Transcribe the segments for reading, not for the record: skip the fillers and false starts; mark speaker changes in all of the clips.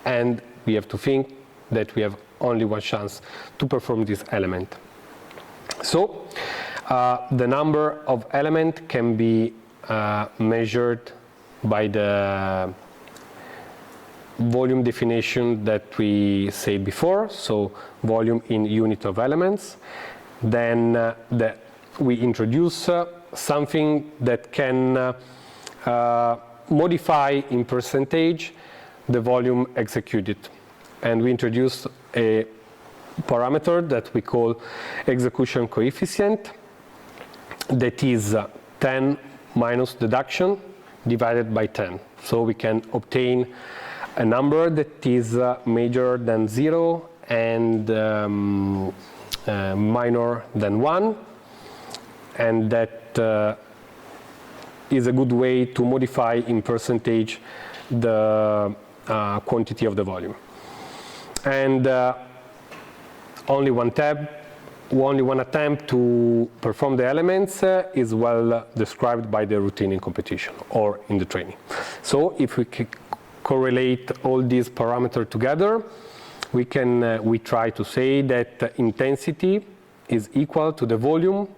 Speaker 1: and we have to think that we have only one chance to perform this element. So the number of elements can be measured by the volume definition that we said before, so volume in unit of elements. Then we introduce something that can modify in percentage the volume executed. And we introduce a parameter that we call execution coefficient, that is 10 minus deduction divided by 10. So we can obtain a number that is major than 0 and minor than 1, and that is a good way to modify in percentage the quantity of the volume. And only one attempt to perform the elements is well described by the routine in competition or in the training. So if we correlate all these parameters together, we try to say that intensity is equal to the volume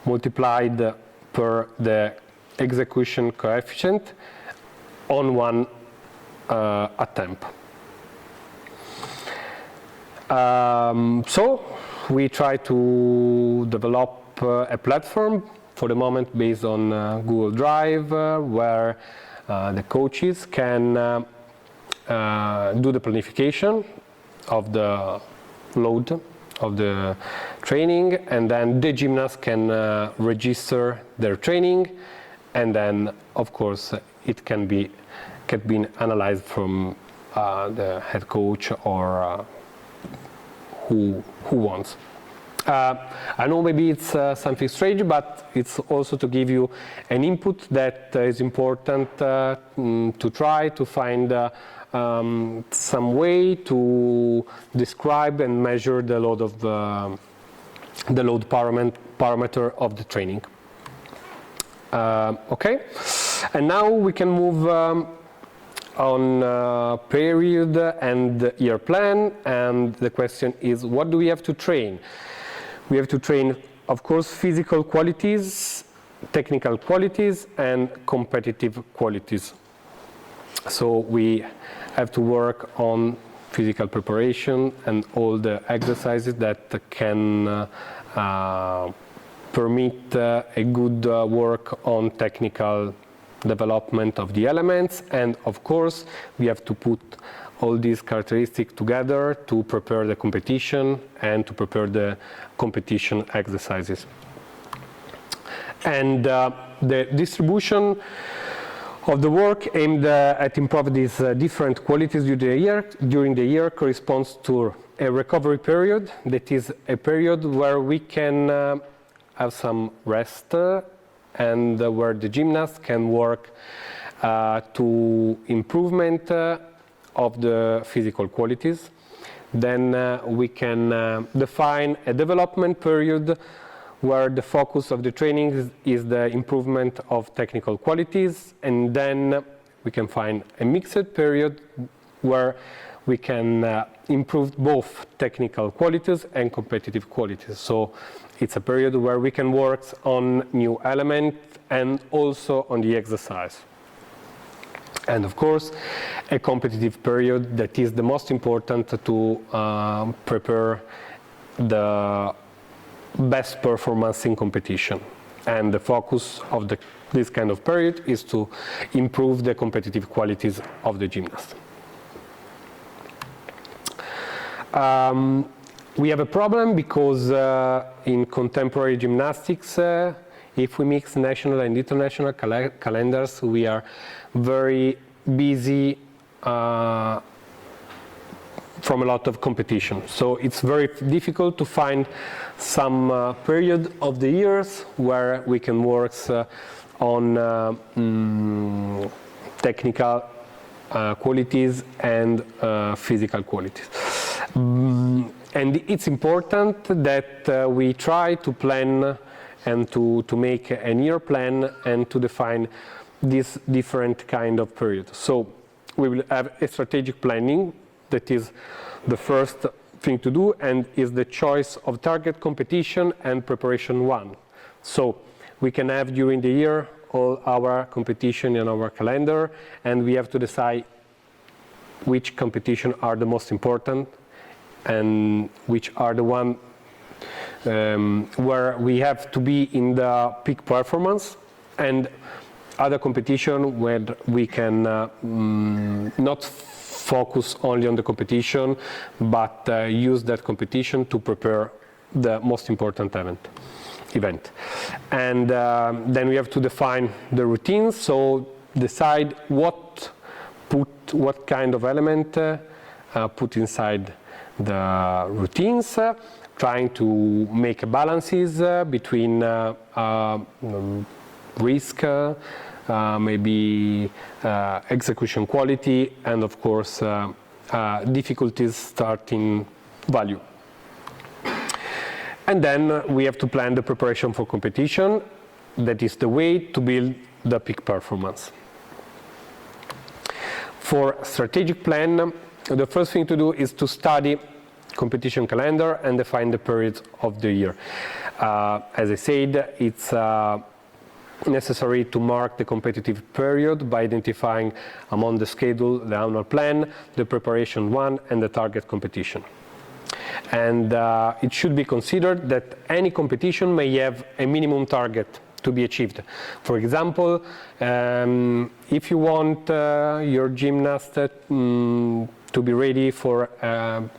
Speaker 1: multiplied per the execution coefficient on one attempt. So we try to develop a platform for the moment based on Google Drive, where the coaches can do the planification of the load of the training, and then the gymnast can register their training, and then of course it can be analyzed from the head coach or who wants. I know maybe it's something strange, but it's also to give you an input that is important to try to find some way to describe and measure the load of the load parameter of the training. Okay, and now we can move on period and year plan, and the question is, what do we have to train? We have to train, of course, physical qualities, technical qualities, and competitive qualities. So we have to work on physical preparation and all the exercises that can permit a good work on technical development of the elements, and of course we have to put all these characteristics together to prepare the competition and to prepare the competition exercises. And the distribution of the work aimed at improving these different qualities during the year corresponds to a recovery period, that is a period where we can have some rest and where the gymnast can work to improvement of the physical qualities. Then we can define a development period where the focus of the training is the improvement of technical qualities, and then we can find a mixed period where we can improve both technical qualities and competitive qualities. So it's a period where we can work on new elements and also on the exercise. And of course, a competitive period that is the most important to prepare the best performance in competition. And the focus of this kind of period is to improve the competitive qualities of the gymnast. We have a problem because in contemporary gymnastics, if we mix national and international calendars, we are very busy from a lot of competition. So it's very difficult to find some period of the years where we can work on technical qualities and physical qualities. And it's important that we try to plan and to make a year plan and to define this different kind of period. So we will have a strategic planning. That is the first thing to do, and is the choice of target, competition, and preparation one. So we can have during the year all our competition in our calendar, and we have to decide which competition are the most important and which are the one where we have to be in the peak performance, and other competition where we can not focus only on the competition, but use that competition to prepare the most important event. And then we have to define the routines, so decide what kind of element put inside the routines, trying to make balances between risk, maybe execution quality, and of course difficulties starting value. And then we have to plan the preparation for competition. That is the way to build the peak performance. For strategic plan, the first thing to do is to study competition calendar and define the periods of the year. As I said, it's necessary to mark the competitive period by identifying among the schedule, the annual plan, the preparation one, and the target competition. And it should be considered that any competition may have a minimum target to be achieved. For example, if you want your gymnast to be ready for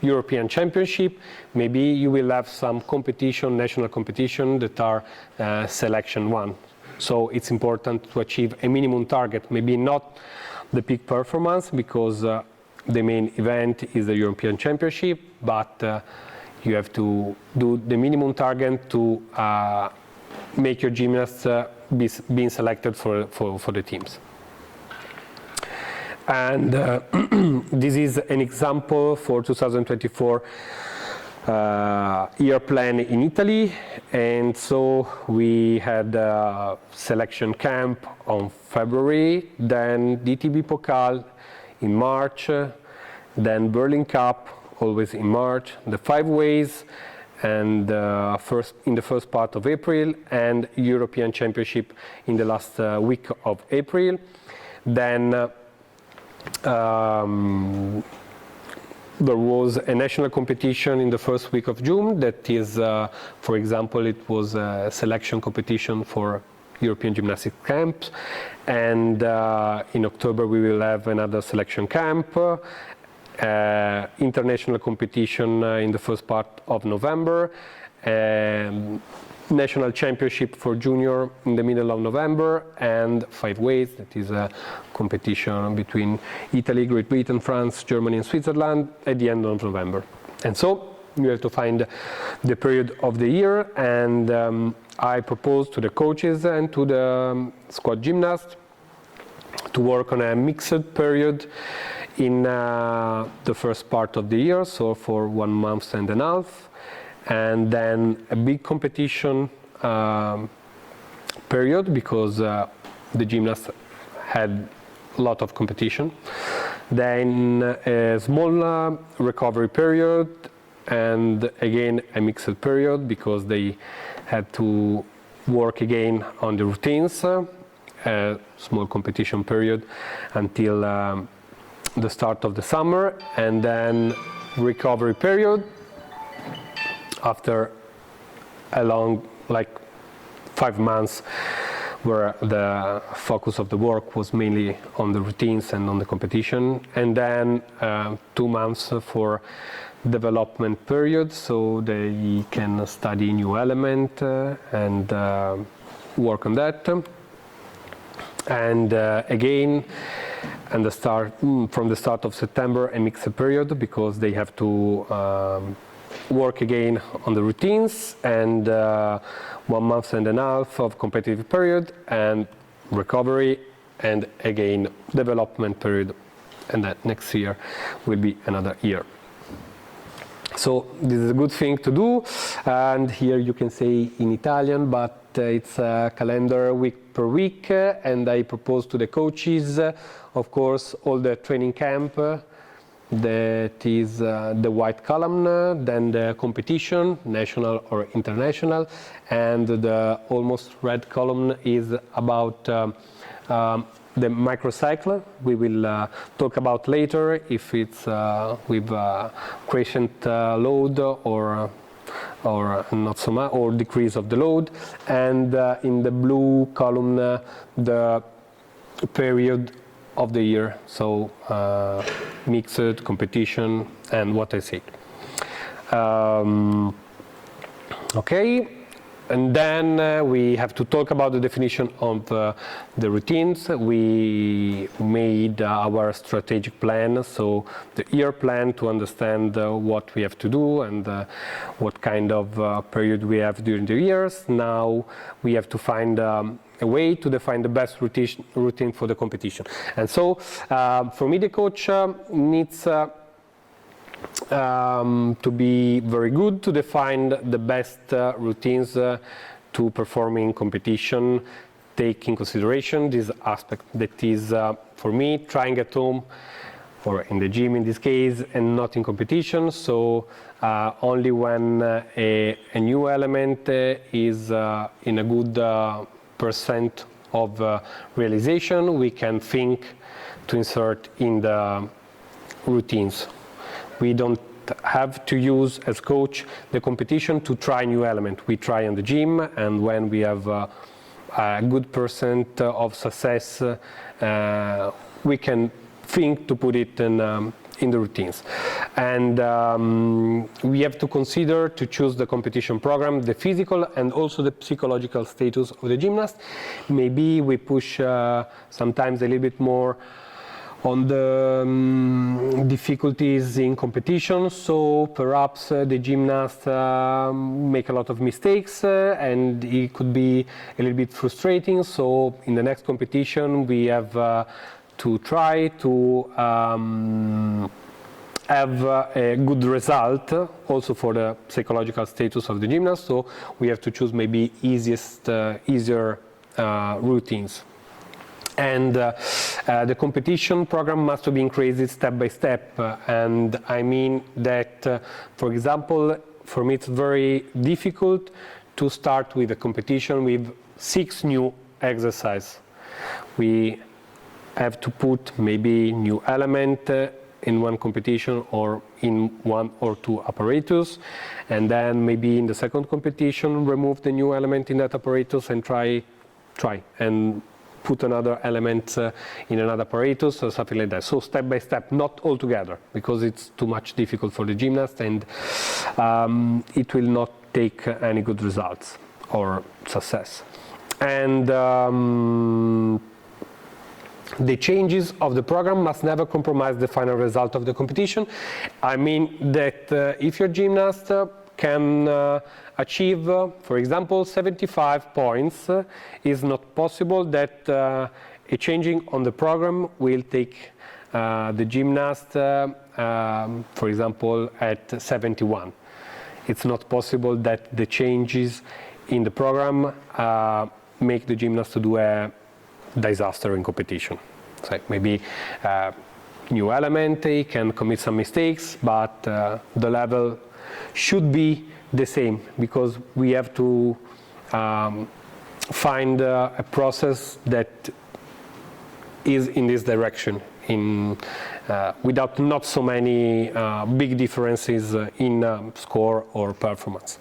Speaker 1: European Championship, maybe you will have some competition, national competition, that are selection one. So it's important to achieve a minimum target, maybe not the peak performance, because the main event is the European Championship, but you have to do the minimum target to make your gymnasts being selected for the teams. And this is an example for 2024 year plan in Italy. And so we had a selection camp on February, then DTB Pokal in March, then Berlin Cup, always in March, the 5 ways, and in the first part of April, and European Championship in the last week of April. Then there was a national competition in the first week of June. That is, for example, it was a selection competition for European Gymnastics camps. And in October we will have another selection camp. International competition in the first part of November, national championship for junior in the middle of November, and 5 ways, that is a competition between Italy, Great Britain, France, Germany and Switzerland at the end of November. And so you have to find the period of the year, and I propose to the coaches and to the squad gymnasts to work on a mixed period in the first part of the year, so for 1.5 months, and then a big competition period, because the gymnasts had a lot of competition. Then a small recovery period, and again a mixed period, because they had to work again on the routines. A small competition period until the start of the summer, and then recovery period after a long, like 5 months, where the focus of the work was mainly on the routines and on the competition, and then 2 months for development period, so they can study new element and work on that. And again, and from the start of September, a mixed period, because they have to work again on the routines, and 1.5 months of competitive period, and recovery, and again development period, and that next year will be another year. So this is a good thing to do, and here you can say in Italian, but it's a calendar week per week, and I propose to the coaches, of course, all the training camp, that is the white column, then the competition, national or international, and the almost red column is about the microcycle. We will talk about later if it's with crescent load or not so much, or decrease of the load, and in the blue column the period of the year, so mixed, competition, and what I said. Okay. And then we have to talk about the definition of the routines. We made our strategic plan, so the year plan to understand what we have to do and what kind of period we have during the years. Now we have to find a way to define the best routine for the competition. And so for me, the coach needs to be very good to define the best routines to perform in competition, take in consideration this aspect that is, for me, trying at home or in the gym in this case, and not in competition. So only when a new element is in a good percent of realization, we can think to insert in the routines. We don't have to use, as coach, the competition to try new element. We try in the gym, and when we have a good percent of success, we can think to put it in the routines. And we have to consider to choose the competition program, the physical and also the psychological status of the gymnast. Maybe we push sometimes a little bit more on the difficulties in competition, so perhaps the gymnast make a lot of mistakes and it could be a little bit frustrating. So in the next competition we have to try to have a good result also for the psychological status of the gymnast. So we have to choose maybe easier routines. And the competition program must be increased step by step, and I mean that, for example, for me it's very difficult to start with a competition with 6 new exercises. We have to put maybe new element in one competition or in 1 or 2 apparatus, and then maybe in the second competition remove the new element in that apparatus and try and put another element in another apparatus or something like that. So step by step, not all together, because it's too much difficult for the gymnast, and it will not take any good results or success. And the changes of the program must never compromise the final result of the competition. I mean that if your gymnast can achieve, for example, 75 points, is not possible that a changing on the program will take the gymnast, for example, at 71. It's not possible that the changes in the program make the gymnast to do a disaster in competition. So maybe new element, he can commit some mistakes, but the level should be the same, because we have to find a process that is in this direction, without not so many big differences in score or performance.